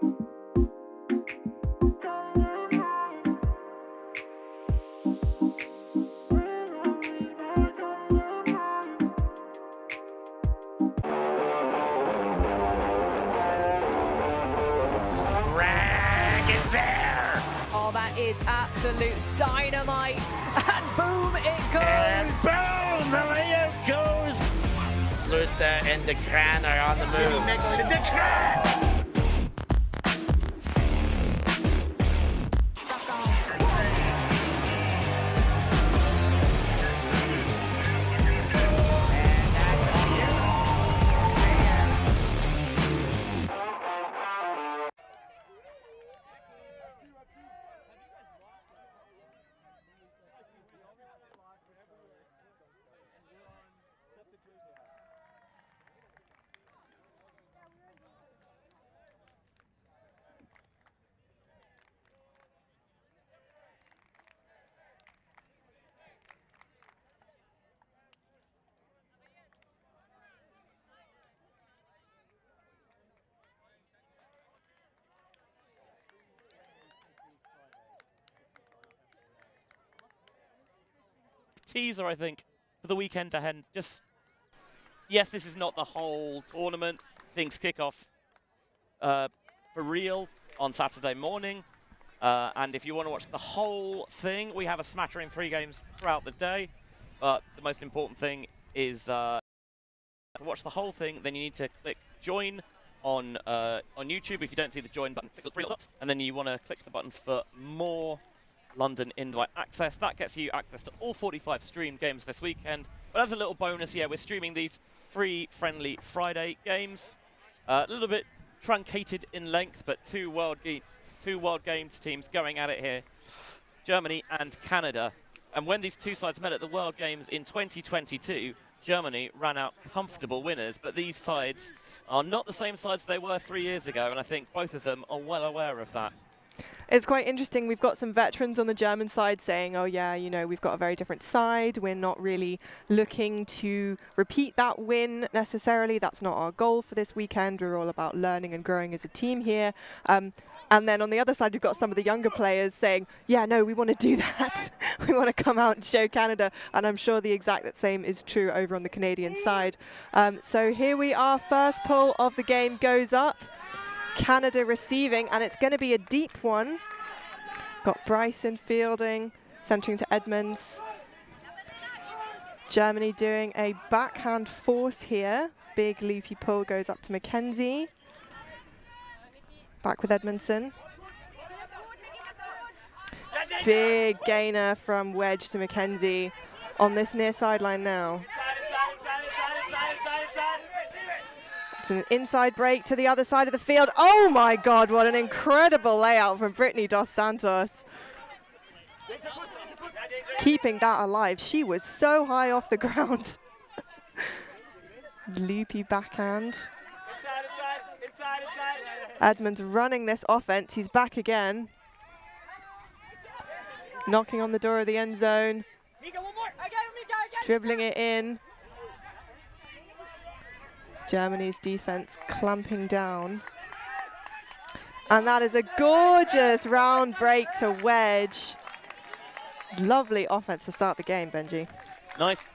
Oh, that is absolute dynamite. And boom, it goes. And boom, the layout goes. Sluster and Decran are on the move. To Decran! Teaser, I think, for the weekend ahead. Just, yes, this is not the whole tournament. Things kick off for real on Saturday morning. And if you want to watch the whole thing, we have a smattering 3 games throughout the day. But the most important thing is to watch the whole thing, then you need to click join on YouTube. If you don't see the join button, click the 3 dots, and then you want to click the button for more London invite access. That gets you access to all 45 streamed games this weekend. But as a little bonus, yeah, we're streaming these free friendly Friday games. A little bit truncated in length, but two World Games teams going at it here. Germany and Canada. And when these two sides met at the World Games in 2022, Germany ran out comfortable winners, but these sides are not the same sides they were 3 years ago, and I think both of them are well aware of that. It's quite interesting. We've got some veterans on the German side saying, oh yeah, you know, we've got a very different side. We're not really looking to repeat that win necessarily. That's not our goal for this weekend. We're all about learning and growing as a team here. And then on the other side, we've got some of the younger players saying, yeah, no, we want to do that. We want to come out and show Canada. And I'm sure the exact same is true over on the Canadian side. So here we are. First pull of the game goes up. Canada receiving, and it's going to be a deep one. Got Bryson fielding, centering to Edmonds. Germany doing a backhand force here. Big loopy pull goes up to Mackenzie. Back with Edmondson. Big gainer from Wedge to Mackenzie on this near sideline now. It's an inside break to the other side of the field. Oh my God, what an incredible layout from Brittany Dos Santos. Keeping that alive. She was so high off the ground. Loopy backhand. Edmonds running this offense. He's back again. Knocking on the door of the end zone. Dribbling it in. Germany's defense clamping down. And that is a gorgeous round break to Wedge. Lovely offense to start the game, Benji. Nice,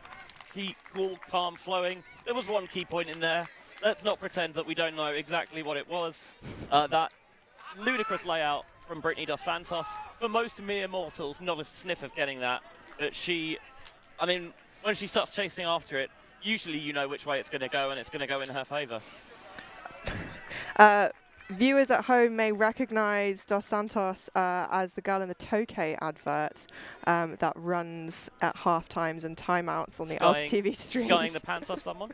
key, cool, calm, flowing. There was one key point in there. Let's not pretend that we don't know exactly what it was. That ludicrous layout from Brittany Dos Santos. For most mere mortals, not a sniff of getting that. But she, I mean, when she starts chasing after it, usually you know which way it's going to go, and it's going to go in her favor. Viewers at home may recognize Dos Santos as the girl in the Tokay advert that runs at half times and timeouts on the ULTI.TV streams. Skying the pants off someone?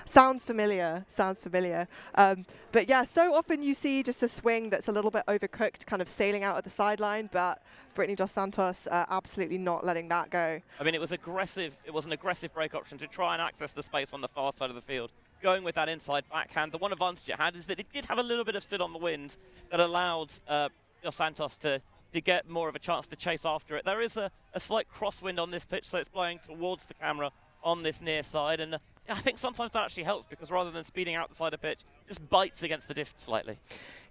Sounds familiar, sounds familiar. But yeah, so often you see just a swing that's a little bit overcooked, kind of sailing out at the sideline, but Brittany Dos Santos absolutely not letting that go. I mean, it was aggressive. It was an aggressive break option to try and access the space on the far side of the field. Going with that inside backhand, the one advantage it had is that it did have a little bit of sit on the wind that allowed Dos Santos to get more of a chance to chase after it. There is a slight crosswind on this pitch, so it's blowing towards the camera on this near side, and I think sometimes that actually helps because rather than speeding out the side of pitch, it just bites against the disc slightly.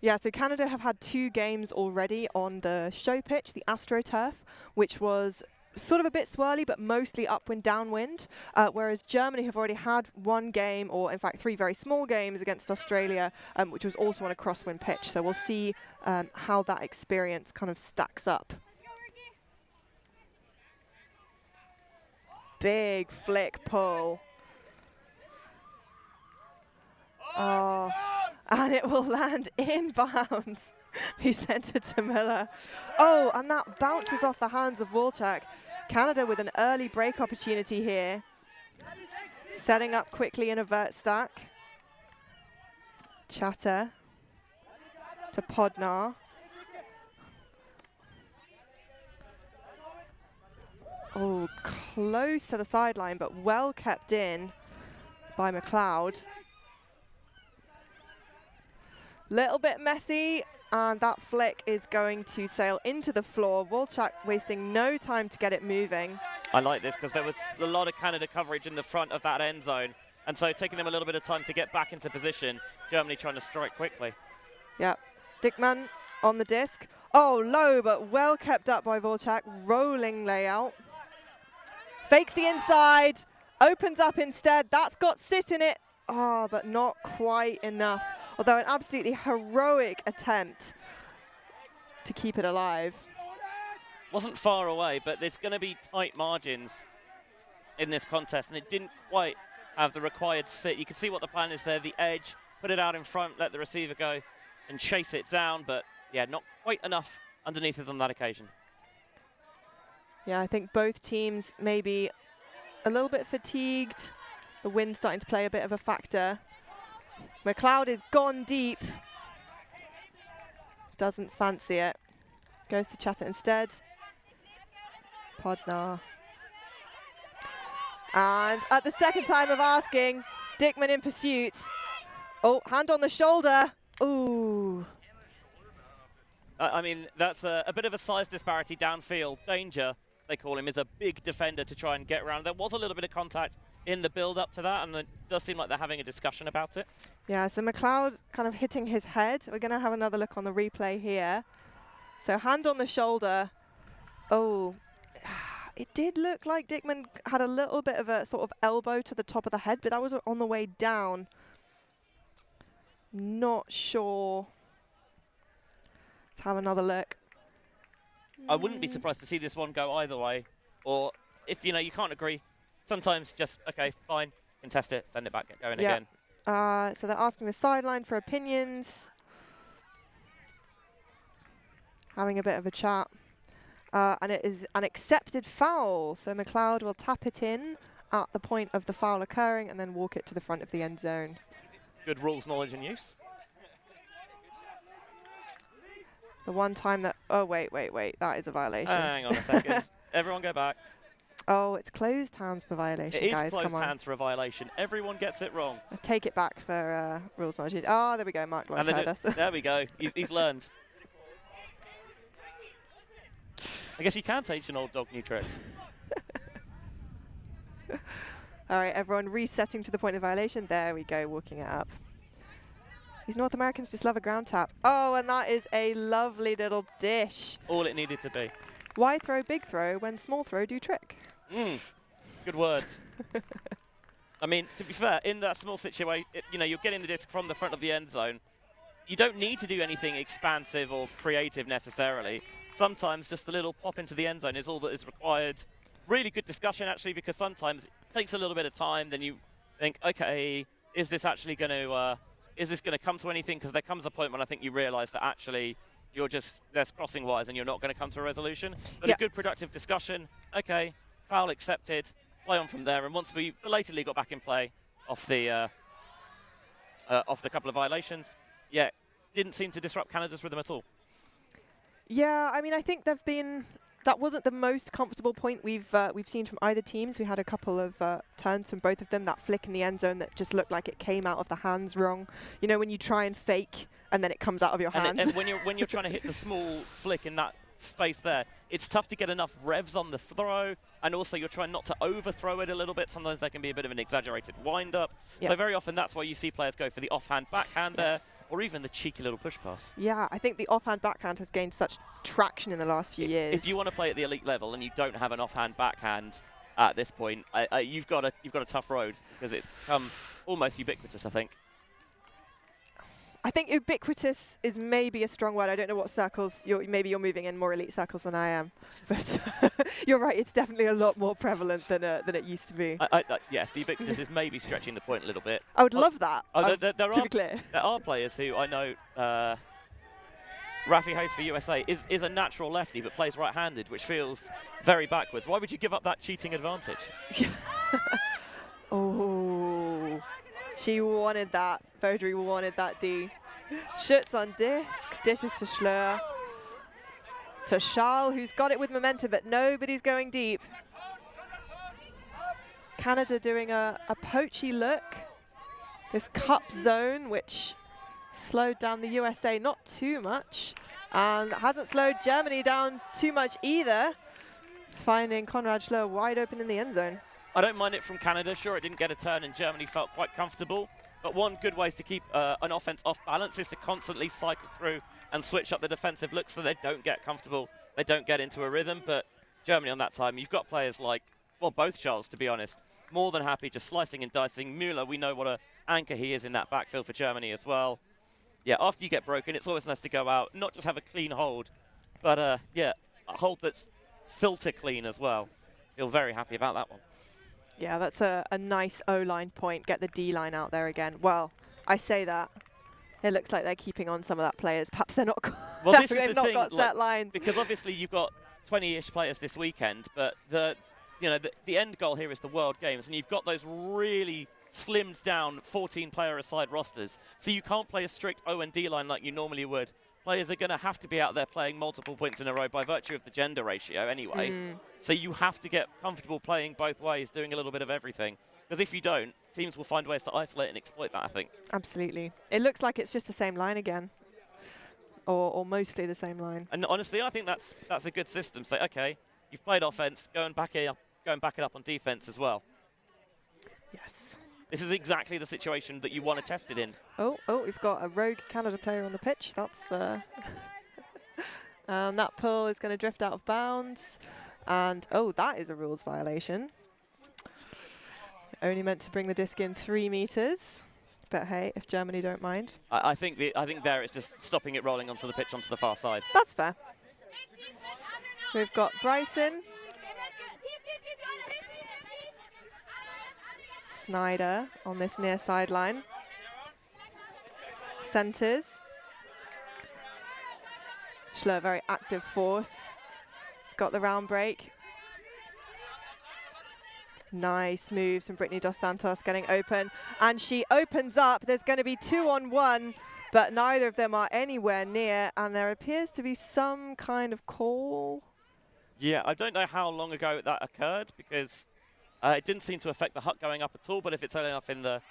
Yeah, so Canada have had 2 games already on the show pitch, the AstroTurf, which was sort of a bit swirly, but mostly upwind, downwind, whereas Germany have already had 1 game, or in fact 3 very small games against Australia, which was also on a crosswind pitch. So we'll see how that experience kind of stacks up. Big flick pull. Oh, and it will land inbounds. He sent it to Miller. Oh, and that bounces off the hands of Wolchak. Canada with an early break opportunity here. Setting up quickly in a vert stack. Chatter to Podnar. Oh, close to the sideline, but well kept in by McLeod. Little bit messy, and that flick is going to sail into the floor. Wolchak wasting no time to get it moving. I like this because there was a lot of Canada coverage in the front of that end zone, and so taking them a little bit of time to get back into position. Germany trying to strike quickly. Yep. Dickman on the disc. Oh, low, but well kept up by Wolchak. Rolling layout. Fakes the inside. Opens up instead. That's got sit in it. Oh, but not quite enough. Although an absolutely heroic attempt to keep it alive. Wasn't far away, but there's going to be tight margins in this contest, and it didn't quite have the required sit. You can see what the plan is there, the edge, put it out in front, let the receiver go and chase it down, but yeah, not quite enough underneath it on that occasion. Yeah, I think both teams maybe a little bit fatigued. The wind starting to play a bit of a factor. McLeod is gone deep. Doesn't fancy it. Goes to Chatter instead. Podnar. And at the second time of asking, Dickman in pursuit. Oh, hand on the shoulder. Ooh. I mean, that's a bit of a size disparity downfield. Danger, they call him, is a big defender to try and get around. There was a little bit of contact in the build-up to that, and it does seem like they're having a discussion about it. Yeah, so McLeod kind of hitting his head. We're going to have another look on the replay here. So hand on the shoulder. Oh, it did look like Dickman had a little bit of a sort of elbow to the top of the head, but that was on the way down. Not sure. Let's have another look. I wouldn't be surprised to see this one go either way. Or if, you know, you can't agree, sometimes just, okay, fine, contest it, send it back, get going again. So they're asking the sideline for opinions. Having a bit of a chat. And it is an accepted foul. So McLeod will tap it in at the point of the foul occurring and then walk it to the front of the end zone. Good rules, knowledge and use. The one time that, oh, wait, that is a violation. Hang on a second. Everyone go back. Oh, it's closed hands for violation, guys. It is closed hands for a violation. Everyone gets it wrong. I take it back for rules knowledge. Oh, there we go, Mark Lloyd heard us. There we go. He's learned. I guess you can teach an old dog new tricks. All right, everyone resetting to the point of violation. There we go, walking it up. These North Americans just love a ground tap. Oh, and that is a lovely little dish. All it needed to be. Why throw big throw when small throw do trick? Good words. I mean, to be fair, in that small situation, you know, you're getting the disc from the front of the end zone. You don't need to do anything expansive or creative necessarily. Sometimes just a little pop into the end zone is all that is required. Really good discussion, actually, because sometimes it takes a little bit of time. Then you think, okay, is this actually going to come to anything? Because there comes a point when I think you realise that actually you're just, there's crossing wires and you're not going to come to a resolution. But a good productive discussion. Okay, foul accepted. Play on from there. And once we belatedly got back in play off the couple of violations, yeah, didn't seem to disrupt Canada's rhythm at all. Yeah, I mean, I think that wasn't the most comfortable point we've seen from either teams. We had a couple of turns from both of them. That flick in the end zone that just looked like it came out of the hands wrong. You know, when you try and fake and then it comes out of your hands. And when you're trying to hit the small flick in that space there. It's tough to get enough revs on the throw, and also you're trying not to overthrow it a little bit. Sometimes there can be a bit of an exaggerated wind-up. Yep. So very often that's why you see players go for the offhand backhand there, or even the cheeky little push pass. Yeah, I think the offhand backhand has gained such traction in the last few years. If you want to play at the elite level and you don't have an offhand backhand at this point, you've got a tough road, because it's become almost ubiquitous, I think. I think ubiquitous is maybe a strong word. I don't know what circles maybe you're moving in more elite circles than I am, but you're right. It's definitely a lot more prevalent than it used to be. Yes, ubiquitous is maybe stretching the point a little bit. I would love that. To be clear, there are players who I know. Rafi Hayes for USA is a natural lefty, but plays right-handed, which feels very backwards. Why would you give up that cheating advantage? Oh. She wanted that. Baudry wanted that D. Schutz on disc. Dishes to Schleur. To Charles, who's got it with momentum, but nobody's going deep. Canada doing a poachy look. This cup zone, which slowed down the USA not too much, and hasn't slowed Germany down too much either. Finding Konrad Schleur wide open in the end zone. I don't mind it from Canada. Sure, it didn't get a turn and Germany felt quite comfortable. But one good way to keep an offense off balance is to constantly cycle through and switch up the defensive looks so they don't get comfortable, they don't get into a rhythm. But Germany on that time, you've got players like, well, both Charles, to be honest, more than happy just slicing and dicing. Müller, we know what an anchor he is in that backfield for Germany as well. Yeah, after you get broken, it's always nice to go out, not just have a clean hold, but yeah, a hold that's filter clean as well. Feel very happy about that one. Yeah, that's a nice O-line point. Get the D-line out there again. Well, I say that. It looks like they're keeping on some of that players. Perhaps they're not. Well, this is they've the not thing, got set lines. Because obviously you've got 20-ish players this weekend, but the end goal here is the World Games, and you've got those really slimmed down 14-player-a-side rosters. So you can't play a strict O and D line like you normally would. Players are going to have to be out there playing multiple points in a row by virtue of the gender ratio anyway. So you have to get comfortable playing both ways, doing a little bit of everything. Because if you don't, teams will find ways to isolate and exploit that, I think. Absolutely. It looks like it's just the same line again. Or mostly the same line. And honestly, I think that's a good system. Say, okay, you've played offense, go and back it up on defense as well. Yes. This is exactly the situation that you want to test it in. Oh, we've got a rogue Canada player on the pitch. That's that pull is going to drift out of bounds. And, oh, that is a rules violation. Only meant to bring the disc in 3 meters. But hey, if Germany don't mind. I think there it's just stopping it rolling onto the pitch onto the far side. That's fair. We've got Bryson. Snyder on this near sideline. Centers. Schleur, very active force. He's got the round break. Nice moves from Brittany Dos Santos getting open. And she opens up. There's going to be 2-on-1, but neither of them are anywhere near. And there appears to be some kind of call. Yeah, I don't know how long ago that occurred, because it didn't seem to affect the huck going up at all. But if it's early enough in the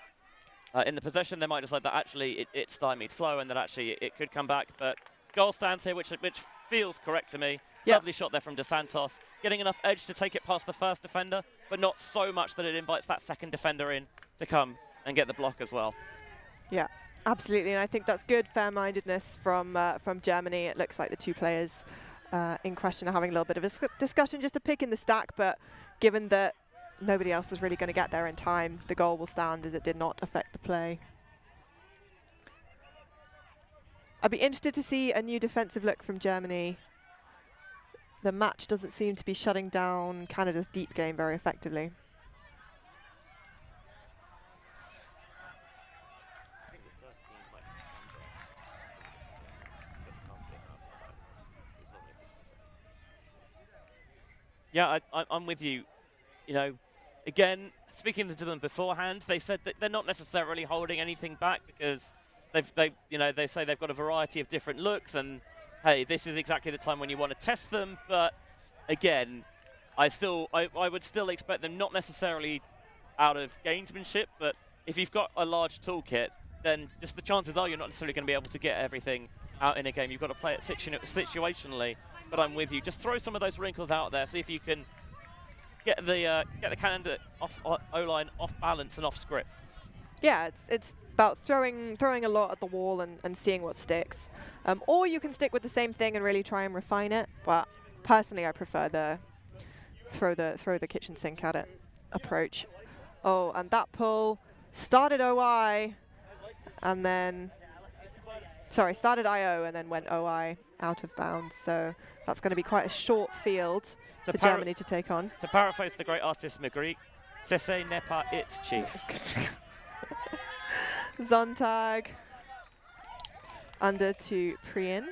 possession, they might decide that actually it stymied flow and that actually it could come back. But goal stands here, which feels correct to me. Yep. Lovely shot there from Dos Santos, getting enough edge to take it past the first defender, but not so much that it invites that second defender in to come and get the block as well. Yeah, absolutely, and I think that's good fair-mindedness from Germany. It looks like the two players in question are having a little bit of a discussion just to pick in the stack, but given that nobody else was really going to get there in time, the goal will stand as it did not affect the play. I'd be interested to see a new defensive look from Germany. The match doesn't seem to be shutting down Canada's deep game very effectively. Yeah, I'm with you. You know, again, speaking to them beforehand, they said that they're not necessarily holding anything back because they say they've got a variety of different looks, and hey, this is exactly the time when you want to test them. But again, I would still expect them, not necessarily out of gamesmanship, but if you've got a large toolkit, then just the chances are you're not necessarily going to be able to get everything out in a game. You've got to play it situationally. But I'm with you. Just throw some of those wrinkles out there. See if you can get the candidate off O-line off balance and off script. Yeah, it's about throwing a lot at the wall and seeing what sticks. Or you can stick with the same thing and really try and refine it. But personally, I prefer the throw the kitchen sink at it approach. Oh, and that pull started OI, and then started IO and then went OI out of bounds. So that's going to be quite a short field for Germany to take on. To paraphrase the great artist Magritte, "Ceci n'est pas it, chief." Zontag under to Prien.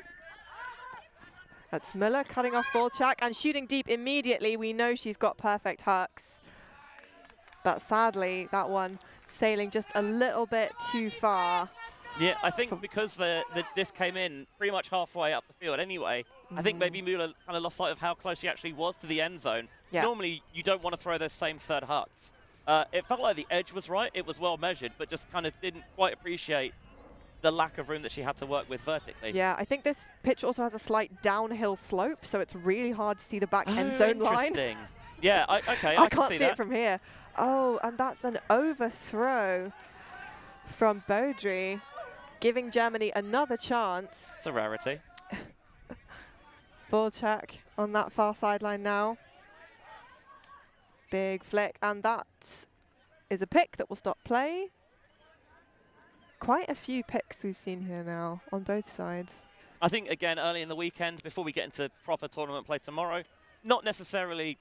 That's Müller cutting off Volchak and shooting deep immediately. We know she's got perfect hucks. But sadly, that one sailing just a little bit too far. Yeah, I think because the disc came in pretty much halfway up the field anyway, I think maybe Müller kind of lost sight of how close she actually was to the end zone. Yeah. Normally, you don't want to throw those same third hucks. It felt like the edge was right, it was well measured, but just kind of didn't quite appreciate the lack of room that she had to work with vertically. Yeah, I think this pitch also has a slight downhill slope, so it's really hard to see the back end zone line. Interesting. Yeah, okay, I can can't see see it from here. Oh, and that's an overthrow from Baudry, giving Germany another chance. It's a rarity. Volchak on that far sideline now. Big flick, and that is a pick that will stop play. Quite a few picks we've seen here now on both sides. I think, again, early in the weekend, before we get into proper tournament play tomorrow, not necessarily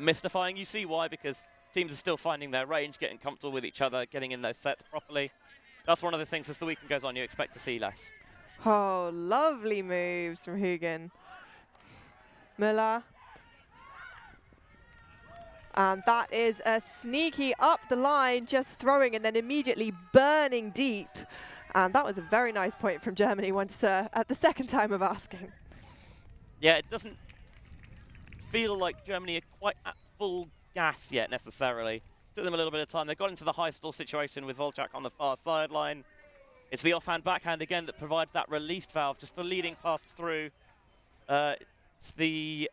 mystifying. You see why, because teams are still finding their range, getting comfortable with each other, getting in those sets properly. That's one of the things as the weekend goes on you expect to see less. Oh, lovely moves from Hugin. Müller. And that is a sneaky up the line, just throwing and then immediately burning deep. And that was a very nice point from Germany once at the second time of asking. Yeah, it doesn't feel like Germany are quite at full gas yet necessarily. Took them a little bit of time. They got into the high stall situation with Volchak on the far sideline. It's the offhand backhand again that provides that released valve, just the leading pass through. It's the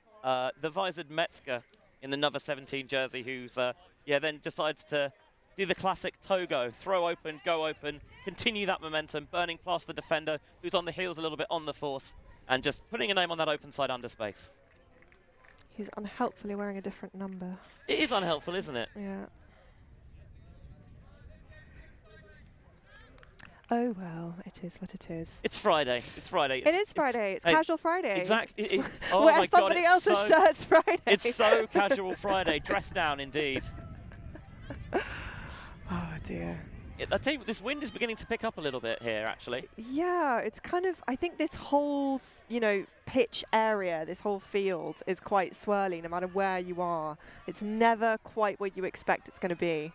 visored Metzger in the number 17 jersey who's then decides to do the classic Togo, throw open, go open, continue that momentum, burning past the defender who's on the heels a little bit on the force, and just putting a name on that open side under space. He's unhelpfully wearing a different number. It is unhelpful, isn't it? Yeah. Oh, well, it is what it is. It's Friday. It's Friday. It is Friday. It's casual Friday. Exactly. Oh Wear my somebody God, else's shirts Friday. It's so casual Friday. Dress down, indeed. Oh, dear. I tell you what, this wind is beginning to pick up a little bit here, actually. Yeah, it's kind of, I think this whole, pitch area, this whole field is quite swirly no matter where you are. It's never quite what you expect it's going to be.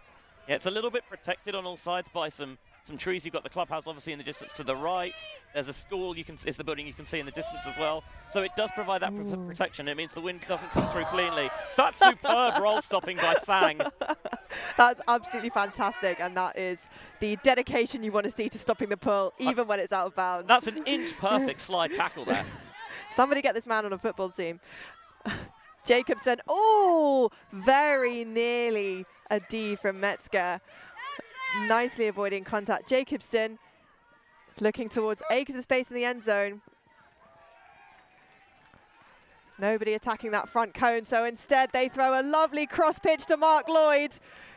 Yeah, it's a little bit protected on all sides by some trees. You've got the clubhouse obviously in the distance to the right. There's a school is the building you can see in the distance as well. So it does provide that protection. It means the wind doesn't come through cleanly. That's superb roll stopping by Sang. That's absolutely fantastic, and that is the dedication you want to see to stopping the pull, even when it's out of bounds. That's an inch perfect slide tackle there. Somebody get this man on a football team. Jacobsen, oh, very nearly a D from Metzger. Nicely avoiding contact. Jacobsen looking towards acres of space in the end zone. Nobody attacking that front cone, so instead they throw a lovely cross pitch to Mark Lloyd,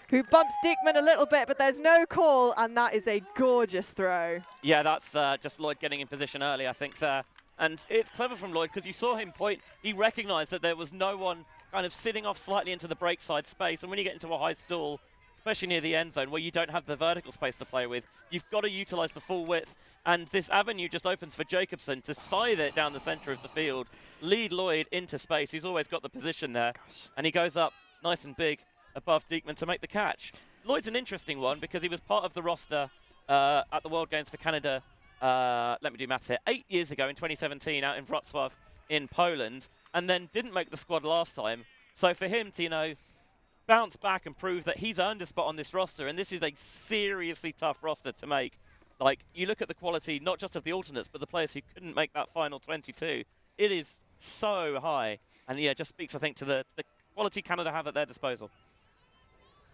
who bumps Diekman a little bit, but there's no call, and that is a gorgeous throw. Yeah, that's just Lloyd getting in position early, I think, there. And it's clever from Lloyd, because you saw him point. He recognized that there was no one kind of sitting off slightly into the break side space, and when you get into a high stall, especially near the end zone where you don't have the vertical space to play with, you've got to utilize the full width. And this avenue just opens for Jacobsen to scythe it down the center of the field, lead Lloyd into space. He's always got the position there. And he goes up nice and big above Diekman to make the catch. Lloyd's an interesting one because he was part of the roster at the World Games for Canada, let me do maths here, 8 years ago in 2017 out in Wrocław in Poland, and then didn't make the squad last time. So for him to, bounce back and prove that he's earned a spot on this roster, and this is a seriously tough roster to make. Like, you look at the quality, not just of the alternates, but the players who couldn't make that final 22. It is so high. And yeah, it just speaks, I think, to the quality Canada have at their disposal.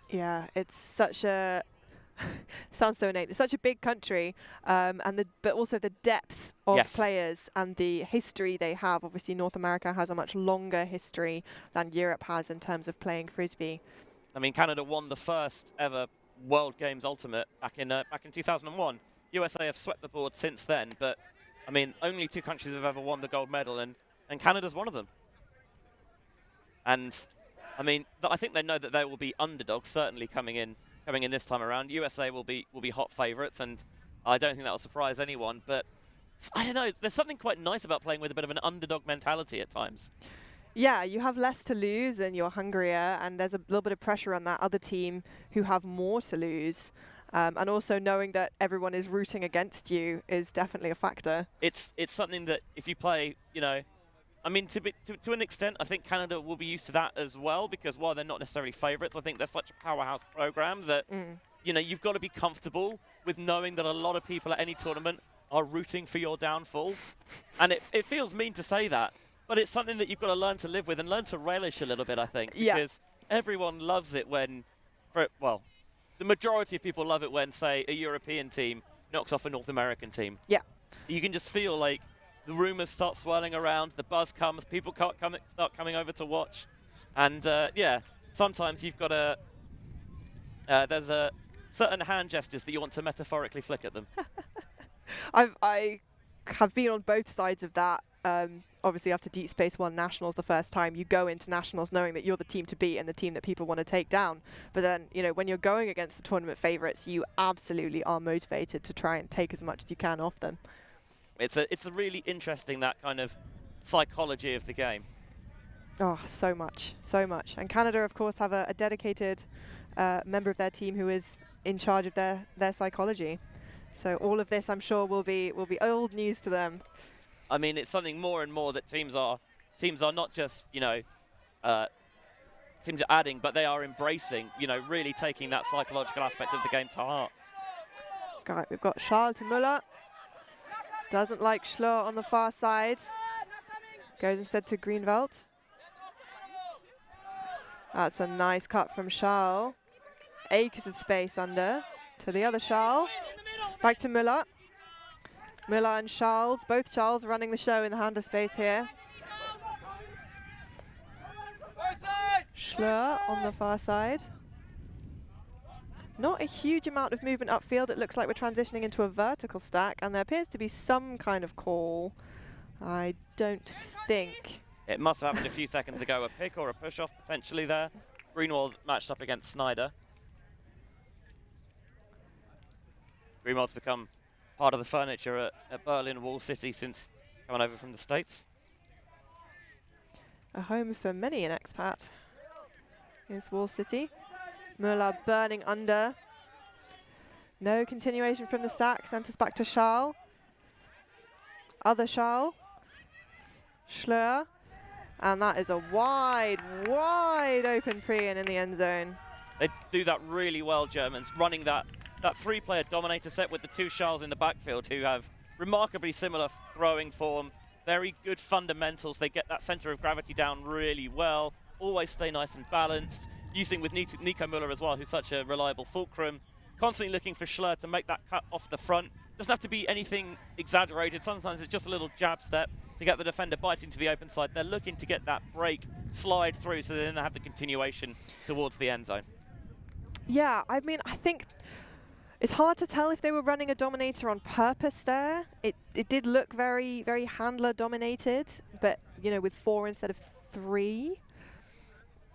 Yeah, it's such a sounds so innate. It's such a big country, but also the depth of players and the history they have. Obviously, North America has a much longer history than Europe has in terms of playing Frisbee. I mean, Canada won the first ever World Games Ultimate back in 2001. USA have swept the board since then, but I mean, only 2 countries have ever won the gold medal, and Canada's one of them. And I mean, I think they know that they will be underdogs, certainly coming in this time around. USA will be hot favourites, and I don't think that will surprise anyone. But I don't know, there's something quite nice about playing with a bit of an underdog mentality at times. Yeah, you have less to lose and you're hungrier, and there's a little bit of pressure on that other team who have more to lose. And also knowing that everyone is rooting against you is definitely a factor. It's something that if you play, you know, I mean, to an extent, I think Canada will be used to that as well, because while they're not necessarily favourites, I think they're such a powerhouse program that, you know, you've got to be comfortable with knowing that a lot of people at any tournament are rooting for your downfall. And it feels mean to say that, but it's something that you've got to learn to live with and learn to relish a little bit, I think. Because everyone loves it when, well, the majority of people love it when, say, a European team knocks off a North American team. Yeah. You can just feel like the rumours start swirling around, the buzz comes, people start coming over to watch. And, yeah, sometimes you've got to, there's a certain hand gestures that you want to metaphorically flick at them. I have been on both sides of that. Obviously, after Deep Space won Nationals the first time, you go into Nationals knowing that you're the team to beat and the team that people want to take down. But then, you know, when you're going against the tournament favourites, you absolutely are motivated to try and take as much as you can off them. It's a really interesting, that kind of psychology of the game. Oh, so much, so much. And Canada, of course, have a dedicated member of their team who is in charge of their psychology. So all of this, I'm sure, will be old news to them. I mean, it's something more and more that teams are not just, you know, teams are adding, but they are embracing, you know, really taking that psychological aspect of the game to heart. Right, we've got Charles to Müller. Doesn't like Schleur on the far side. Goes instead to Greenveld. That's a nice cut from Charles. Acres of space under to the other Charles. Back to Müller. Müller and Charles, both Charles running the show in the hander space here. Schleur on the far side. Not a huge amount of movement upfield. It looks like we're transitioning into a vertical stack, and there appears to be some kind of call. I don't think. It must have happened a few seconds ago. A pick or a push-off potentially there. Greenwald matched up against Snyder. Greenwald's become part of the furniture at Berlin Wall City since coming over from the States. A home for many an expat is Wall City. Müller burning under. No continuation from the stack. Sent us back to Charles. Other Charles. Schleur. And that is a wide open pre-in in the end zone. They do that really well, Germans, running that 3-player dominator set with the 2 Charles in the backfield who have remarkably similar throwing form, very good fundamentals. They get that center of gravity down really well, always stay nice and balanced, using with Nico Müller as well, who's such a reliable fulcrum, constantly looking for Schleur to make that cut off the front. Doesn't have to be anything exaggerated. Sometimes it's just a little jab step to get the defender biting to the open side. They're looking to get that break slide through so they then have the continuation towards the end zone. Yeah, I mean, I think it's hard to tell if they were running a dominator on purpose there. It did look very, very handler dominated, but, you know, with 4 instead of 3.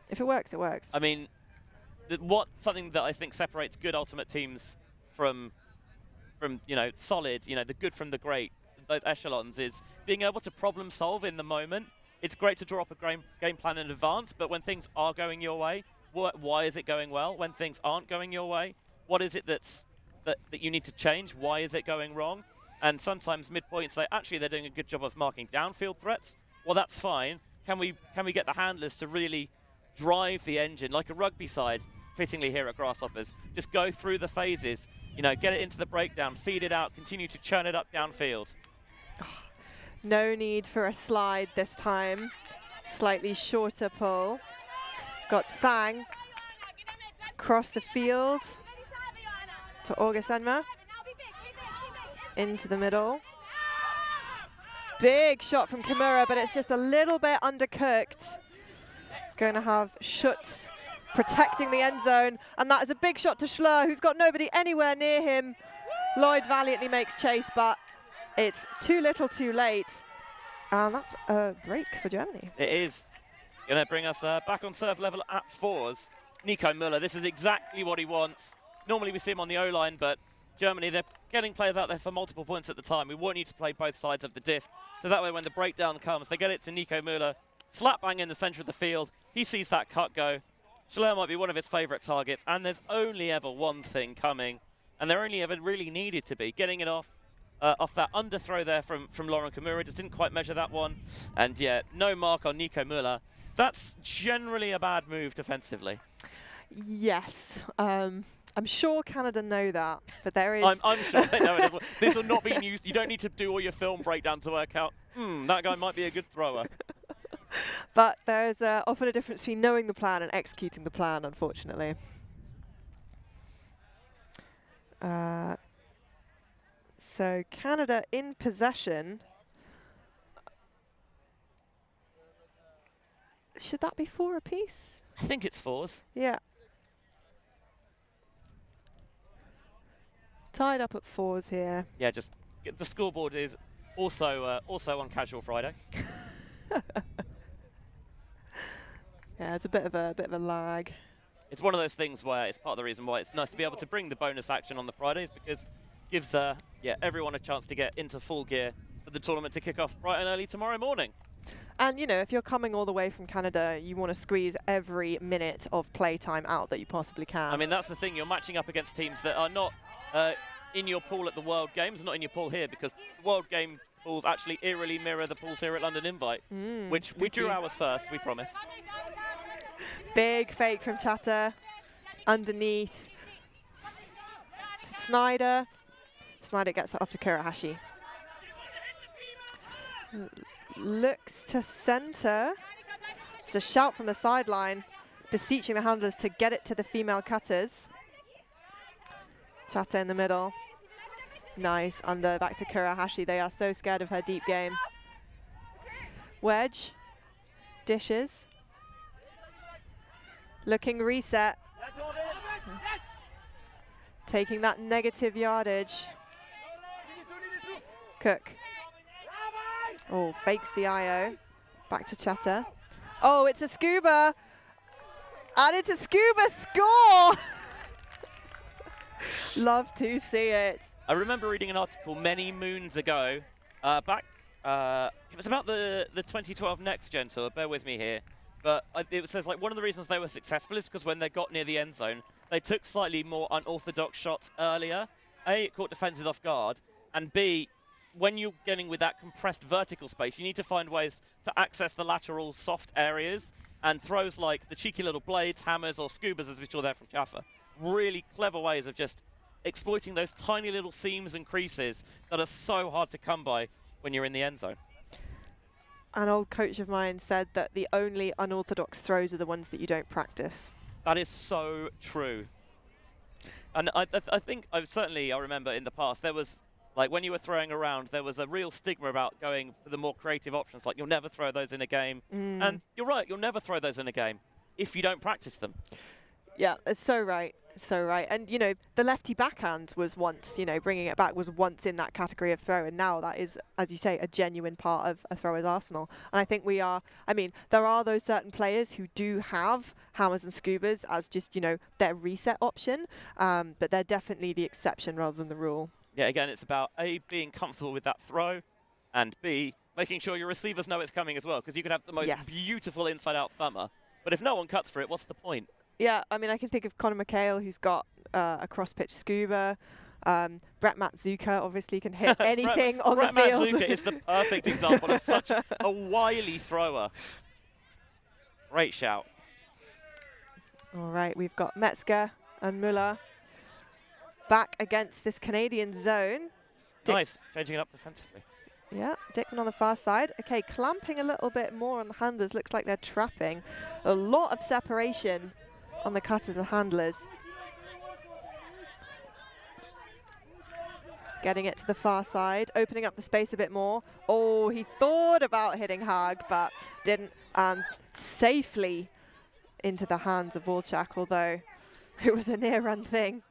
If it works, it works. I mean, something that I think separates good ultimate teams from you know, solid, you know, the good from the great, those echelons, is being able to problem solve in the moment. It's great to draw up a game plan in advance, but when things are going your way, why is it going well? When things aren't going your way, what is it that you need to change? Why is it going wrong? And sometimes midpoint say, actually, they're doing a good job of marking downfield threats. Well, that's fine. Can we get the handlers to really drive the engine, like a rugby side, fittingly here at Grasshoppers? Just go through the phases, you know, get it into the breakdown, feed it out, continue to churn it up downfield. No need for a slide this time. Slightly shorter pull. Got Sang across the field to August Enma. Into the middle. Big shot from Kimura, but it's just a little bit undercooked. Going to have Schutz protecting the end zone, and that is a big shot to Schleur, who's got nobody anywhere near him. Lloyd valiantly makes chase, but it's too little too late. And that's a break for Germany. It is going to bring us back on serve level at 4s. Nico Müller, this is exactly what he wants. Normally we see him on the O-line, but Germany, they're getting players out there for multiple points at the time. We want you to play both sides of the disc. So that way when the breakdown comes, they get it to Nico Müller, slap bang in the center of the field. He sees that cut go. Schleur might be one of his favorite targets, and there's only ever one thing coming, and there only ever really needed to be. Getting it off that underthrow there from Lauren Kimura, just didn't quite measure that one. And yeah, no mark on Nico Müller. That's generally a bad move defensively. Yes. I'm sure Canada know that, but there is... I'm sure they know it as well. This will not be used. You don't need to do all your film breakdown to work out, that guy might be a good thrower. But there's often a difference between knowing the plan and executing the plan, unfortunately. So Canada in possession. Should that be 4 apiece? I think it's 4s. Yeah. Tied up at 4s here. Yeah, just the scoreboard is also on Casual Friday. Yeah, it's a bit of a lag. It's one of those things where it's part of the reason why it's nice to be able to bring the bonus action on the Fridays, because it gives everyone a chance to get into full gear for the tournament to kick off bright and early tomorrow morning. And, you know, if you're coming all the way from Canada, you want to squeeze every minute of playtime out that you possibly can. I mean, that's the thing. You're matching up against teams that are not in your pool at the World Games, not in your pool here, because the World Game pools actually eerily mirror the pools here at London Invite, which we drew ours first, we promise. Big fake from Chatter. Underneath to Snyder. Snyder gets it off to Kurahashi. Looks to center. It's a shout from the sideline, beseeching the handlers to get it to the female cutters. Chatter in the middle. Nice, under, back to Kurahashi. They are so scared of her deep game. Wedge. Dishes. Looking reset. Taking that negative yardage. Cook. Oh, fakes the IO. Back to Chatter. Oh, it's a scuba. And it's a scuba score. Love to see it. I remember reading an article many moons ago, back, it was about the 2012 Next Gen Tour, bear with me here, but it says like one of the reasons they were successful is because when they got near the end zone, they took slightly more unorthodox shots earlier. A, it caught defenses off guard, and B, when you're getting with that compressed vertical space, you need to find ways to access the lateral soft areas, and throws like the cheeky little blades, hammers, or scubas, as we saw there from Chaffer. Really clever ways of just exploiting those tiny little seams and creases that are so hard to come by when you're in the end zone. An old coach of mine said that the only unorthodox throws are the ones that you don't practice. That is so true. And I think, I remember in the past, there was, like when you were throwing around, there was a real stigma about going for the more creative options, like you'll never throw those in a game. And you're right, you'll never throw those in a game if you don't practice them. Yeah, it's so right. So right. And, you know, the lefty backhand was once, you know, bringing it back was once in that category of throw. And now that is, as you say, a genuine part of a thrower's arsenal. And I think we are, I mean, there are those certain players who do have hammers and scubas as just, you know, their reset option. But they're definitely the exception rather than the rule. Yeah, again, it's about A, being comfortable with that throw, and B, making sure your receivers know it's coming as well. Because you could have the most beautiful inside-out thumber. But if no one cuts for it, what's the point? Yeah, I mean, I can think of Connor McHale, who's got a cross-pitch scuba. Brett Matsuka obviously can hit anything on the field. Brett Matsuka is the perfect example of such a wily thrower. Great shout. All right, we've got Metzger and Müller. back against this Canadian zone. Nice, changing it up defensively. Yeah, Dickman on the far side. Okay, clamping a little bit more on the handlers. Looks like they're trapping. A lot of separation on the cutters and handlers. Getting it to the far side, opening up the space a bit more. Oh, he thought about hitting Hag, but didn't. Safely into the hands of Wolchak, although it was a near-run thing.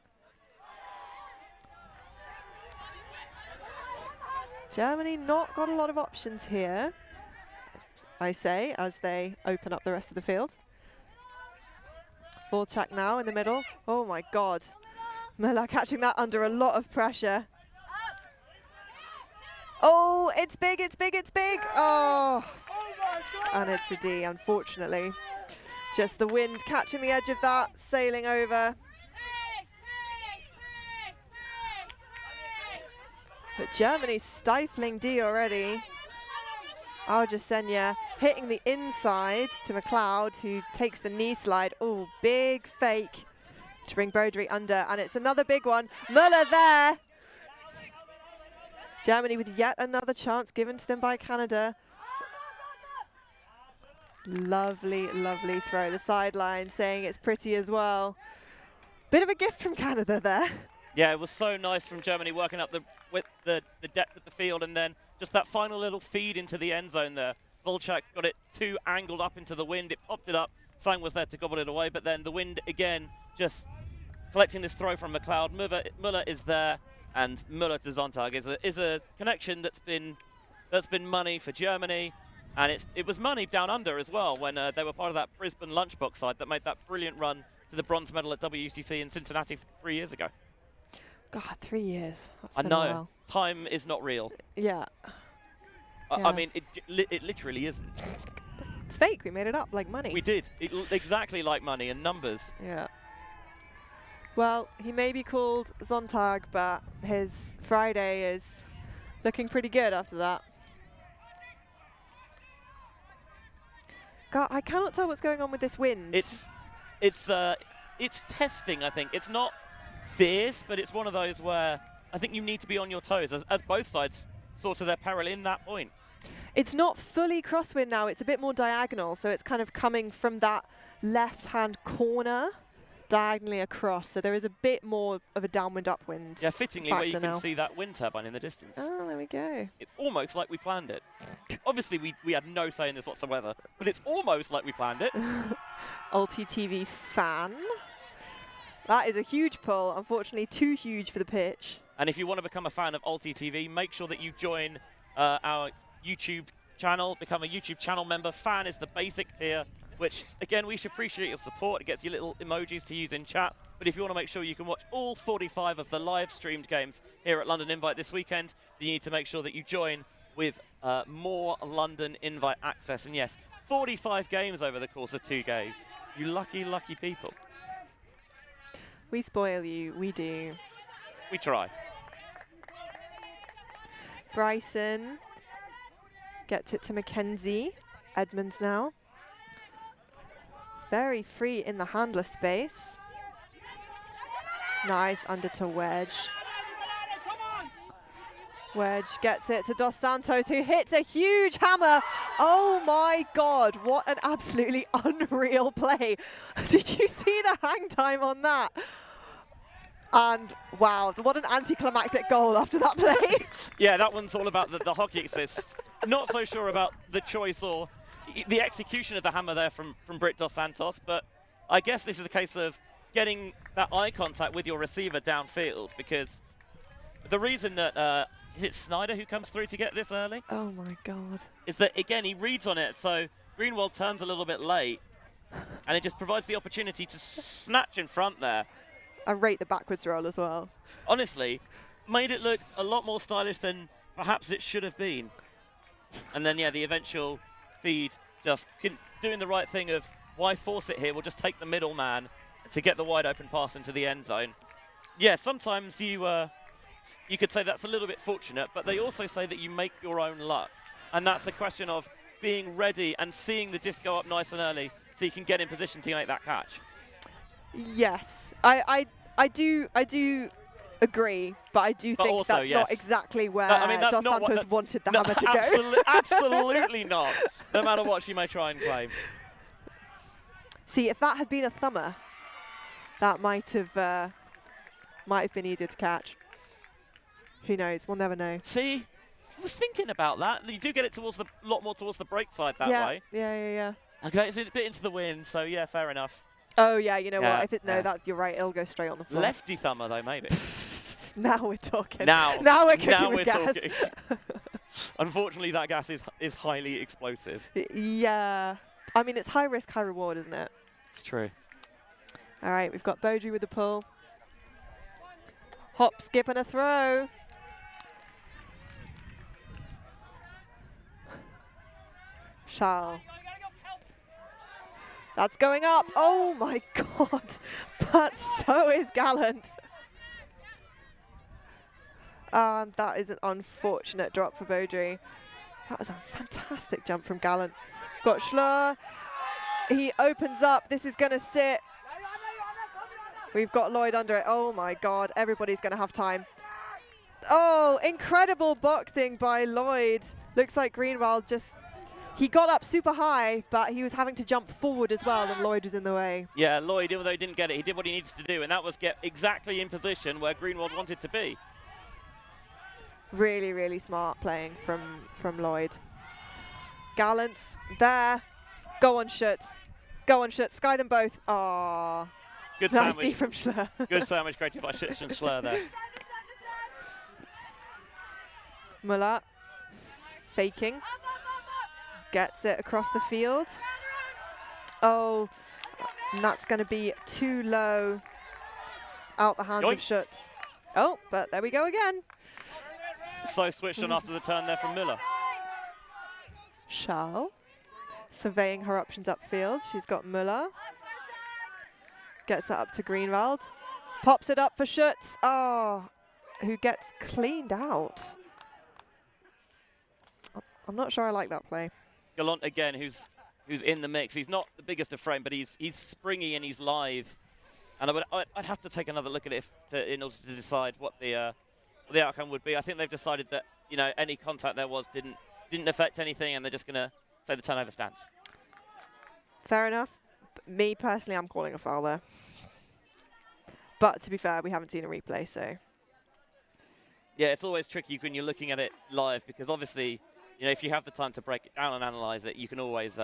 Germany not got a lot of options here, I say, as they open up the rest of the field. Wolchak now in the middle. Oh my God. Müller catching that under a lot of pressure. Oh, it's big, it's big, it's big. Oh, and it's a D, unfortunately. Just the wind catching the edge of that, sailing over. But Germany's stifling D already. Aljasenia hitting the inside to McLeod, who takes the knee slide. Oh, big fake to bring Brodery under, and it's another big one. Müller there. Germany with yet another chance given to them by Canada. Lovely, lovely throw. The sideline saying it's pretty as well. Bit of a gift from Canada there. Yeah, it was so nice from Germany working up with the depth of the field, and then just that final little feed into the end zone there. Wolchak got it too angled up into the wind. It popped it up. Sang was there to gobble it away, but then the wind again just collecting this throw from McLeod. Müller is there, and Müller to Sonntag is a connection that's been money for Germany, and it was money down under as well when they were part of that Brisbane lunchbox side that made that brilliant run to the bronze medal at WCC in Cincinnati 3 years ago. God, 3 years. That's I been a know. while. Time is not real. Yeah. I mean, it literally isn't. It's fake. We made it up like money. We did. Exactly like money and numbers. Yeah. Well, he may be called Sonntag, but his Friday is looking pretty good after that. God, I cannot tell what's going on with this wind. It's testing, I think. It's not fierce, but it's one of those where I think you need to be on your toes as both sides sort of their peril in that point. It's not fully crosswind now, it's a bit more diagonal, so it's kind of coming from that left-hand corner diagonally across, so there is a bit more of a downwind upwind. Yeah, fittingly where you can see that wind turbine in the distance. Oh, there we go. It's almost like we planned it. Obviously, we had no say in this whatsoever, but it's almost like we planned it. ULTI.TV fan. That is a huge pull, unfortunately too huge for the pitch. And if you want to become a fan of ULTI.TV, make sure that you join our YouTube channel, become a YouTube channel member. Fan is the basic tier, which, again, we should appreciate your support. It gets you little emojis to use in chat. But if you want to make sure you can watch all 45 of the live-streamed games here at London Invite this weekend, then you need to make sure that you join with more London Invite access. And yes, 45 games over the course of 2 days. You lucky, lucky people. We spoil you, we do. We try. Bryson gets it to Mackenzie. Edmonds now. Very free in the handler space. Nice, under to Wedge. Wedge gets it to Dos Santos, who hits a huge hammer. Oh my God, what an absolutely unreal play. Did you see the hang time on that? And wow, what an anticlimactic goal after that play. Yeah, that one's all about the hockey assist. Not so sure about the choice or the execution of the hammer there from Britt Dos Santos, but I guess this is a case of getting that eye contact with your receiver downfield, because the reason that, is it Snyder who comes through to get this early? Oh my God. Is that, again, he reads on it, so Greenwald turns a little bit late, and it just provides the opportunity to snatch in front there. I rate the backwards roll as well. Honestly, made it look a lot more stylish than perhaps it should have been. And then, yeah, the eventual feed just doing the right thing of, why force it here? We'll just take the middle man to get the wide open pass into the end zone. Yeah, sometimes you could say that's a little bit fortunate, but they also say that you make your own luck. And that's a question of being ready and seeing the disc go up nice and early so you can get in position to make that catch. Yes, I do agree, but I do think also, that's not exactly where that's Dos not Santos wanted the hammer to go. Absolutely not, no matter what she may try and claim. See, if that had been a thumber, that might have been easier to catch. Who knows? We'll never know. See, I was thinking about that. You do get it towards a lot more towards the break side that way. Yeah. Okay, it's a bit into the wind, so yeah, fair enough. Oh yeah, you know what? If it you're right. It'll go straight on the floor. Lefty thumber though, maybe. Now we're talking. Now we're cooking with gas. Talking. Unfortunately, that gas is highly explosive. Yeah. I mean, it's high risk, high reward, isn't it? It's true. All right, we've got Beaudry with the pull. Hop, skip, and a throw. Charles. That's going up. Oh my God. But so is Gallant. That is an unfortunate drop for Beaudry. That was a fantastic jump from Gallant. We've got Schleur. He opens up. This is going to sit. We've got Lloyd under it. Oh my God. Everybody's going to have time. Oh, incredible boxing by Lloyd. Looks like Greenwald he got up super high, but he was having to jump forward as well, and Lloyd was in the way. Yeah, Lloyd, even though he didn't get it, he did what he needs to do, and that was get exactly in position where Greenwald wanted to be. Really, really smart playing from Lloyd. Gallant's there. Go on, Schutz. Go on, Schutz. Sky them both. Aww. Good nice sandwich. D from Schleur. Good sandwich created by Schutz and Schleur there. Muller faking. Gets it across the field. Oh, and that's going to be too low. Out the hands of Schutz. Oh, but there we go again. So switched on after the turn there from Miller. Charles surveying her options upfield. She's got Muller. Gets that up to Greenwald. Pops it up for Schutz. Oh, who gets cleaned out. I'm not sure I like that play. Gallant again, who's in the mix. He's not the biggest of frame, but he's springy and he's lithe. And I'd have to take another look at it in order to decide what the outcome would be. I think they've decided that any contact there was didn't affect anything, and they're just going to say the turnover stands. Fair enough. Me personally, I'm calling a foul there. But to be fair, we haven't seen a replay, so. Yeah, it's always tricky when you're looking at it live, because obviously, if you have the time to break it down and analyze it, you can always,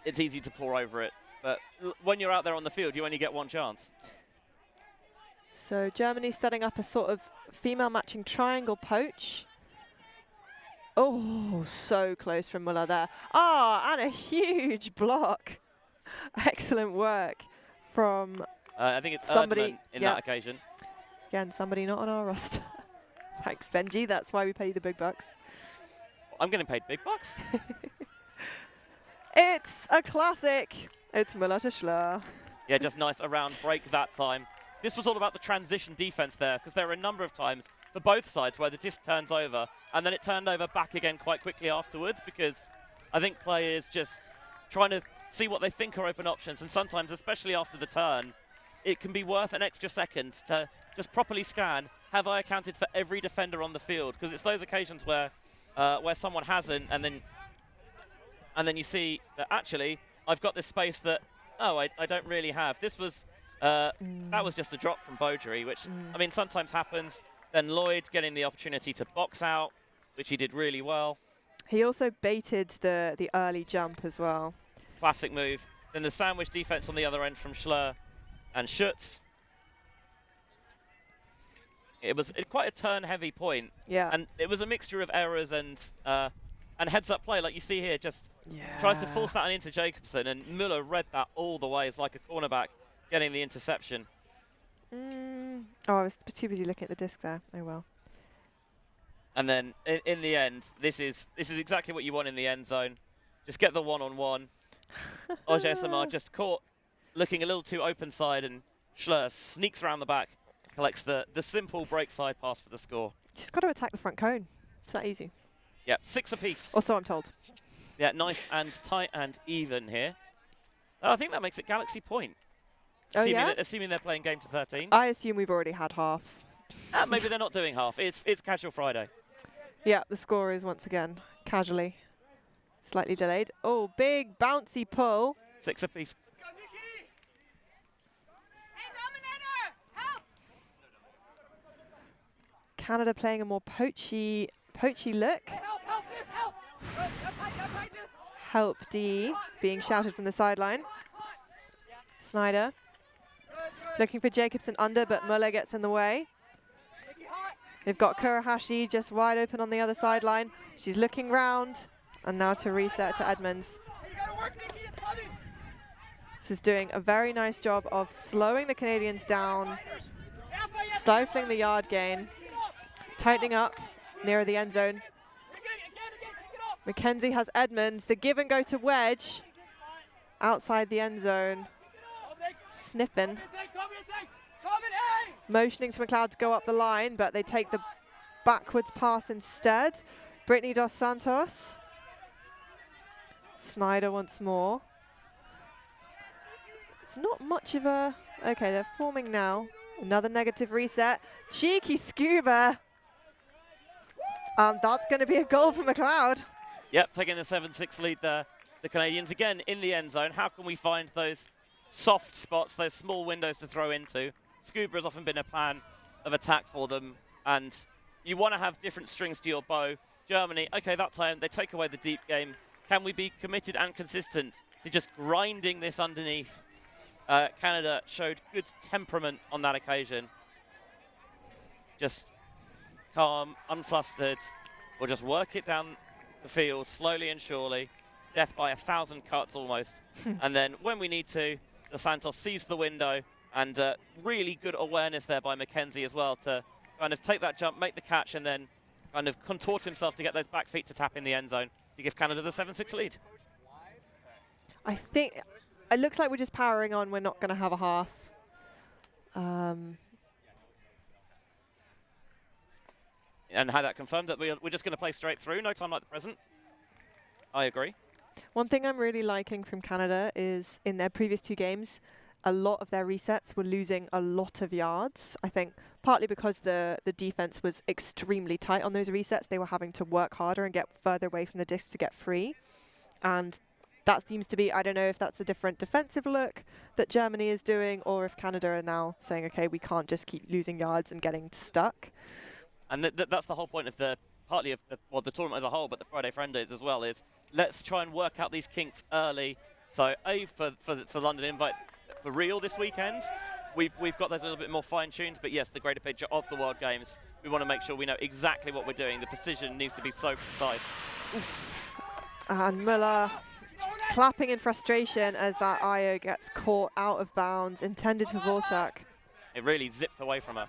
it's easy to pour over it. But when you're out there on the field, you only get one chance. So Germany setting up a sort of female matching triangle poach. Oh, so close from Muller there. And a huge block. Excellent work from I think it's somebody Erdmann in that occasion. Again, somebody not on our roster. Thanks, Benji. That's why we pay you the big bucks. I'm getting paid big bucks. It's a classic. It's Muller to Schleur. Yeah, just nice around break that time. This was all about the transition defense there, because there were a number of times for both sides where the disc turns over, and then it turned over back again quite quickly afterwards, because I think players just trying to see what they think are open options, and sometimes, especially after the turn, it can be worth an extra second to just properly scan, have I accounted for every defender on the field? Because it's those occasions where someone hasn't, and then you see that actually I've got this space that I don't really have. This was that was just a drop from Beaudry, which I mean sometimes happens. Then Lloyd getting the opportunity to box out, which he did really well. He also baited the early jump as well. Classic move. Then the sandwich defense on the other end from Schleur and Schutz. It was quite a turn-heavy point. Yeah. And it was a mixture of errors and heads-up play, like you see here. Just tries to force that into Jacobson, and Muller read that all the way as like a cornerback getting the interception. I was too busy looking at the disc there. Oh well. And then in the end, this is exactly what you want in the end zone. Just get the one-on-one. Oje Samar just caught looking a little too open side, and Schleur sneaks around the back, collects the simple break side pass for the score. Just got to attack the front cone. It's that easy. Yeah, 6 apiece. Or so I'm told. Yeah, nice and tight and even here. I think that makes it Galaxy point. Assuming they're playing game to 13. I assume we've already had half. Maybe they're not doing half. It's casual Friday. Yeah, the score is once again casually slightly delayed. Oh, big bouncy pull. 6 apiece. Canada playing a more poachy look. Help D being shouted from the sideline. Snyder looking for Jacobson under, but Muller gets in the way. They've got Kurahashi just wide open on the other sideline. She's looking round, and now to reset to Edmonds. This is doing a very nice job of slowing the Canadians down, stifling the yard gain, tightening up nearer the end zone. Mackenzie has Edmonds. The give and go to Wedge outside the end zone. Sniffing. Motioning to McLeod to go up the line, but they take the backwards pass instead. Brittany Dos Santos. Snyder once more. It's not much of a... Okay, they're forming now. Another negative reset. Cheeky scuba. That's going to be a goal for McLeod. Yep, taking the 7-6 lead there. The Canadians again in the end zone. How can we find those soft spots, those small windows to throw into? Scuba has often been a plan of attack for them, and you want to have different strings to your bow. Germany, okay, that time they take away the deep game. Can we be committed and consistent to just grinding this underneath? Canada showed good temperament on that occasion. Just calm, unflustered. We'll just work it down the field slowly and surely. Death by 1,000 cuts almost. And then when we need to, Dos Santos sees the window, and really good awareness there by Mackenzie as well to kind of take that jump, make the catch, and then kind of contort himself to get those back feet to tap in the end zone to give Canada the 7-6 lead. I think it looks like we're just powering on. We're not going to have a half. And had that confirmed that we're just going to play straight through, no time like the present. I agree. One thing I'm really liking from Canada is in their previous 2 games, a lot of their resets were losing a lot of yards. I think partly because the defense was extremely tight on those resets. They were having to work harder and get further away from the disc to get free. And that seems to be, I don't know if that's a different defensive look that Germany is doing, or if Canada are now saying, okay, we can't just keep losing yards and getting stuck. And that's the whole point of the tournament as a whole, but the Friday Friendays as well, is let's try and work out these kinks early. So for London Invite for real this weekend, we've got those a little bit more fine-tuned, but yes, the greater picture of the World Games, we want to make sure we know exactly what we're doing. The precision needs to be so precise. Oof. And Muller clapping in frustration as that IO gets caught out of bounds, intended for Vorsak. It really zipped away from her.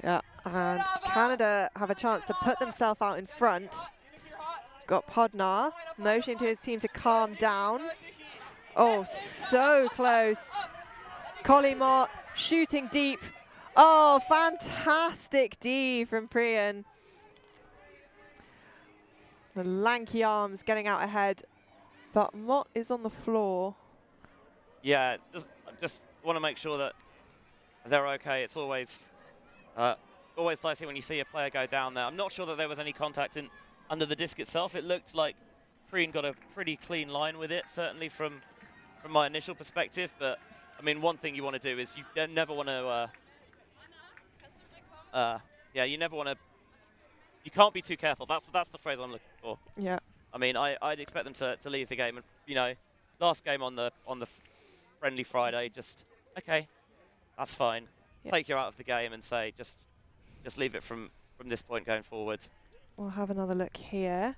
Yeah, and Canada have a chance to put themselves out in front. Got Podnar motioning to his team to calm down. Oh, so close. Collymore shooting deep. Oh, fantastic D from Priyan. The lanky arms getting out ahead, but Mott is on the floor. Yeah, just want to make sure that they're okay. It's always dicey when you see a player go down there. I'm not sure that there was any contact under the disc itself. It looked like Priyan got a pretty clean line with it, certainly from my initial perspective. But I mean, one thing you want to do is you never want to. You never want to. You can't be too careful. That's the phrase I'm looking for. Yeah. I mean, I'd expect them to leave the game, and you know, last game on the friendly Friday, just okay, that's fine. Yeah. Take you out of the game and say just leave it from this point going forward. We'll have another look here.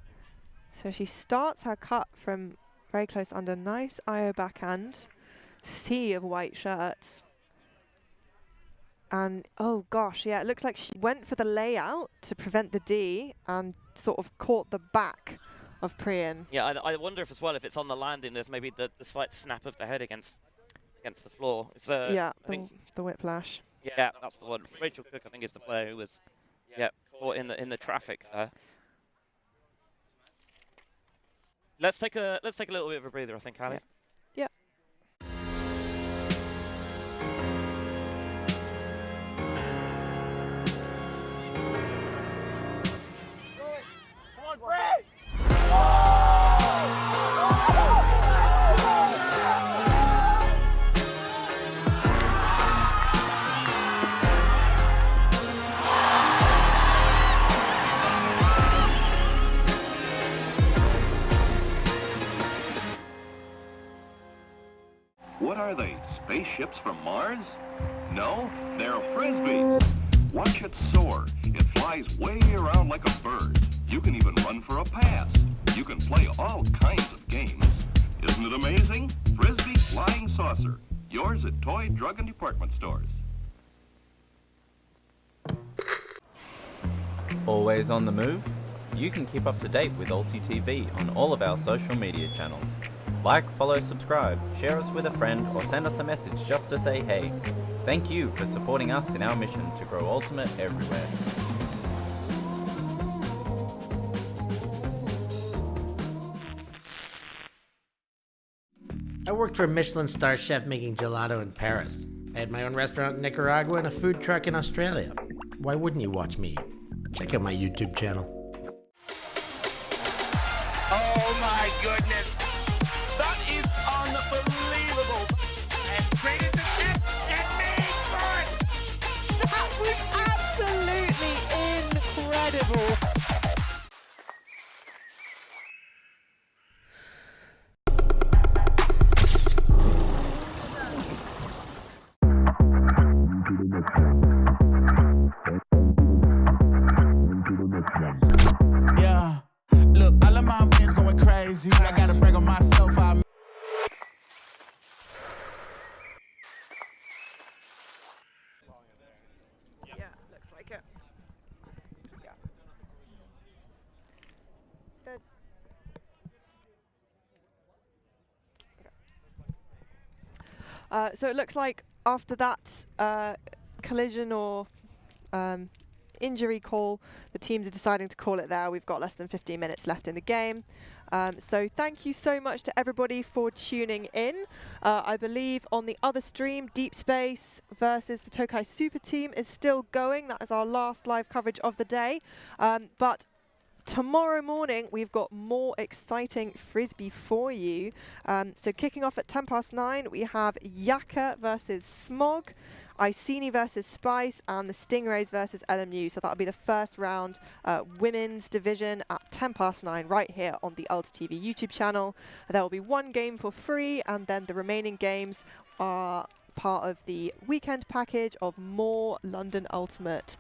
So she starts her cut from very close under. Nice IO backhand. Sea of white shirts. And, oh gosh, yeah, it looks like she went for the layout to prevent the D and sort of caught the back of Priyan. Yeah, I wonder if as well, if it's on the landing, there's maybe the slight snap of the head against the floor. It's, yeah, the whiplash. Yeah, that's the one. Rachel Cook, I think, is the player who was caught in the traffic there. Let's take a little bit of a breather, I think, Ali. Yeah. What are they, spaceships from Mars? No, they're Frisbees. Watch it soar. It flies way around like a bird. You can even run for a pass. You can play all kinds of games. Isn't it amazing? Frisbee Flying Saucer. Yours at toy, drug, and department stores. Always on the move? You can keep up to date with ULTI.TV on all of our social media channels. Like, follow, subscribe, share us with a friend, or send us a message just to say hey. Thank you for supporting us in our mission to grow Ultimate everywhere. I worked for a Michelin star chef making gelato in Paris. I had my own restaurant in Nicaragua and a food truck in Australia. Why wouldn't you watch me? Check out my YouTube channel. Oh my goodness. That is unbelievable. And created the tip and made for it. That was absolutely incredible. Yeah, look, all of my friends going crazy. I gotta brag on myself. Yeah, looks like it. Yeah. Good. Okay. So it looks like after that collision or injury call, the teams are deciding to call it there. We've got less than 15 minutes left in the game. So thank you so much to everybody for tuning in. I believe on the other stream, Deep Space versus the Tokay SuperTeam is still going. That is our last live coverage of the day. But tomorrow morning, we've got more exciting Frisbee for you. So kicking off at 9:10, we have Yaka versus Smog, Iceni versus Spice, and the Stingrays versus LMU. So that'll be the first round women's division at 9:10 right here on the ULTI.TV YouTube channel. There will be one game for free, and then the remaining games are part of the weekend package of more London Ultimate,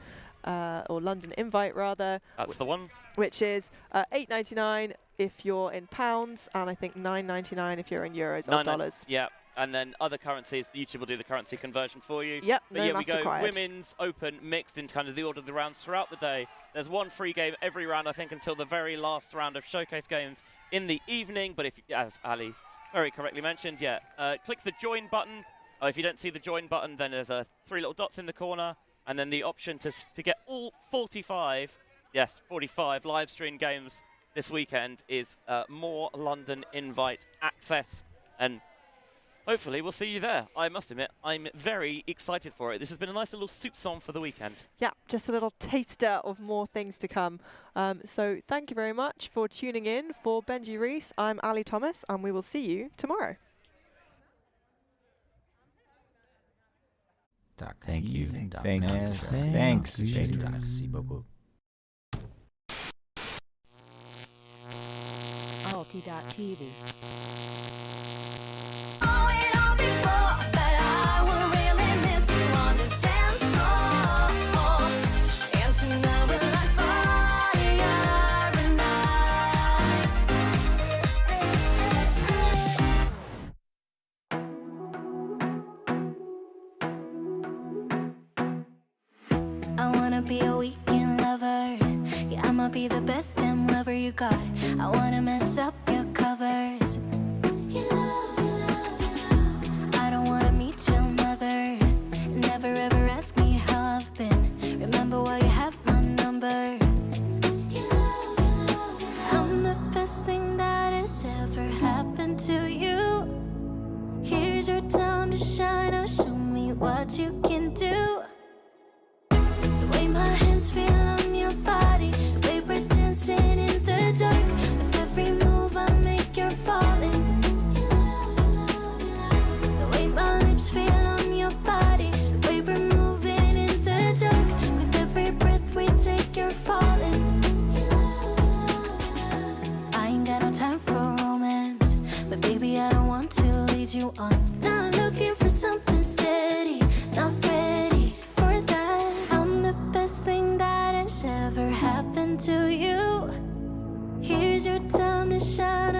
or London Invite rather. That's the one. Which is $8.99 if you're in pounds, and I think $9.99 if you're in euros or dollars. Yeah, and then other currencies, YouTube will do the currency conversion for you. Yep, but no yeah, we maths go required. women's, open, mixed in kind of the order of the rounds throughout the day. There's one free game every round, I think, until the very last round of showcase games in the evening. But if, as Ali very correctly mentioned, yeah, click the join button. If you don't see the join button, then there's 3 little dots in the corner, and then the option to get all 45 live stream games this weekend is more London Invite access, and hopefully we'll see you there. I must admit, I'm very excited for it. This has been a nice little soup song for the weekend. Yeah, just a little taster of more things to come. So thank you very much for tuning in. For Benji Reese, I'm Ali Thomas, and we will see you tomorrow. Thank you. Thanks. ULTI.TV. Be a weekend lover. Yeah, I'ma be the best damn lover you got. I wanna mess up your covers. I don't wanna meet your mother. Never ever ask me how I've been. Remember why you have my number. I'm the best thing that has ever happened to you. Here's your time to shine. Now show me what you can do. My hands feel on your body, the way we're dancing in the dark. With every move I make, you're falling. The way my lips feel on your body, the way we're moving in the dark. With every breath we take, you're falling. I ain't got no time for romance, but baby I don't want to lead you on. Now look.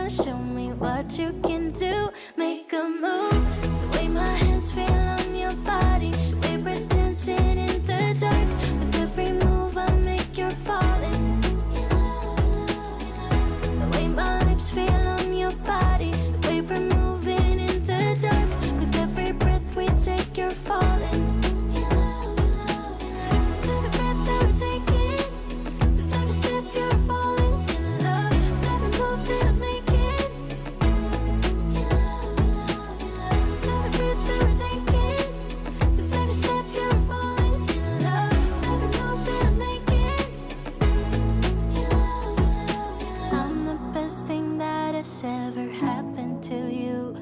show me what you can do. Make a move, the way my hands feel on your body, the way we're dancing in the dark. With every move I make, you're falling. The way my lips feel on your body, the way we're moving in the dark. With every breath we take, you're falling. Ever happened to you?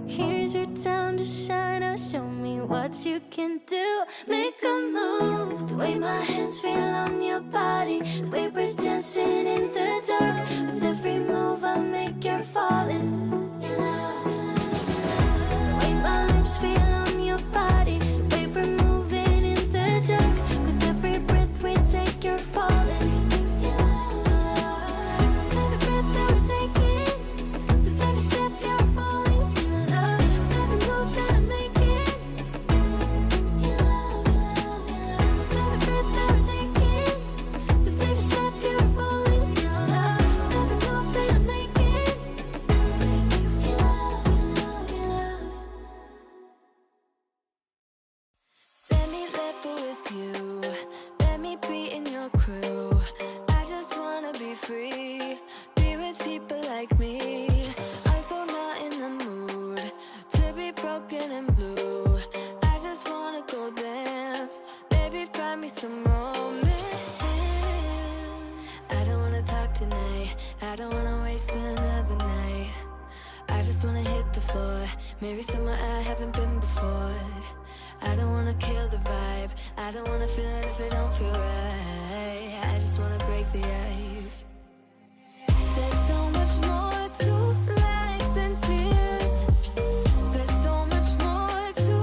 Here's your time to shine. Now show me what you can do. Make a move, the way my hands feel on your body, the way we're dancing in the dark. With every move I make, you're falling. The way my lips feel on your body, the way we're moving in the dark. With every breath we take, you're falling. Maybe somewhere I haven't been before. I don't wanna kill the vibe. I don't wanna feel it if it don't feel right. I just wanna break the ice. There's so much more to life than tears. There's so much more to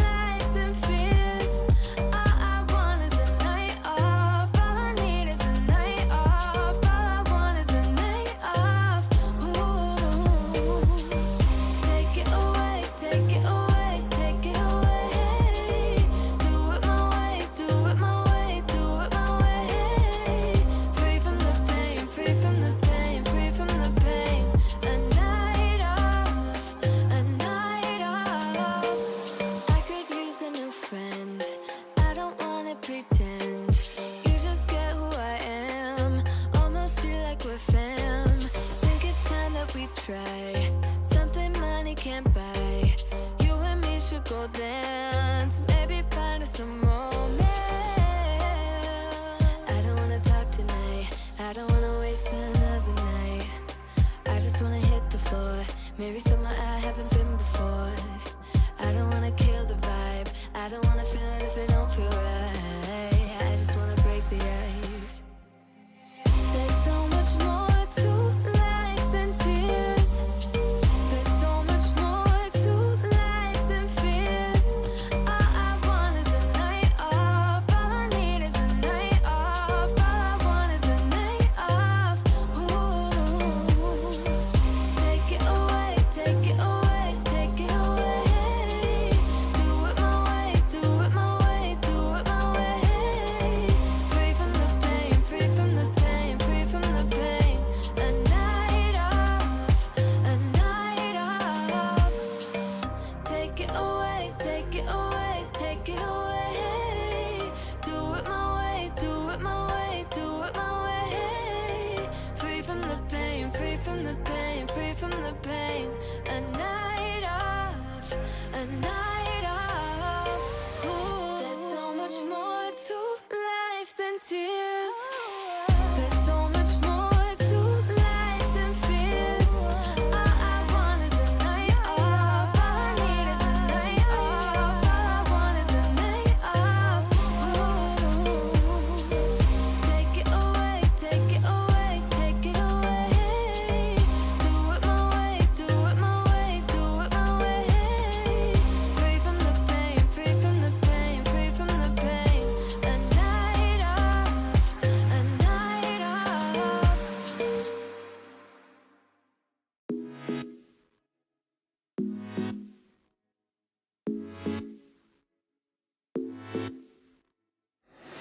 life than fears. All I want is a night off. All I need is a night off. All I want is a night off. Ooh. Take it away, take it away, take it away. Do it my way, do it my way, do it my way. Free from the pain, free from the pain, free from the pain. A night off, a night off. I could use a new friend. I don't wanna pretend. You just get who I am. Almost feel like we're fam. Think it's time that we try something money can't buy. You and me should go dance. Maybe find us some romance. I don't wanna talk tonight. I don't wanna waste another night. I just wanna hit the floor. Maybe somewhere I haven't been before. I don't wanna kill the vibe. I don't wanna feel it if it don't feel right. I just wanna break the ice. There's so much more to life than tears. There's so much more to life than fears. All I want is a night off. All I need is a night off. All I want is a night off. Ooh. Take it away, take it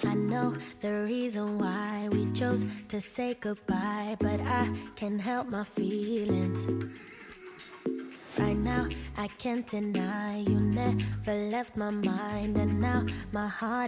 I know the reason why we chose to say goodbye, but I can't help my feelings. Right now, I can't deny you never left my mind, and now my heart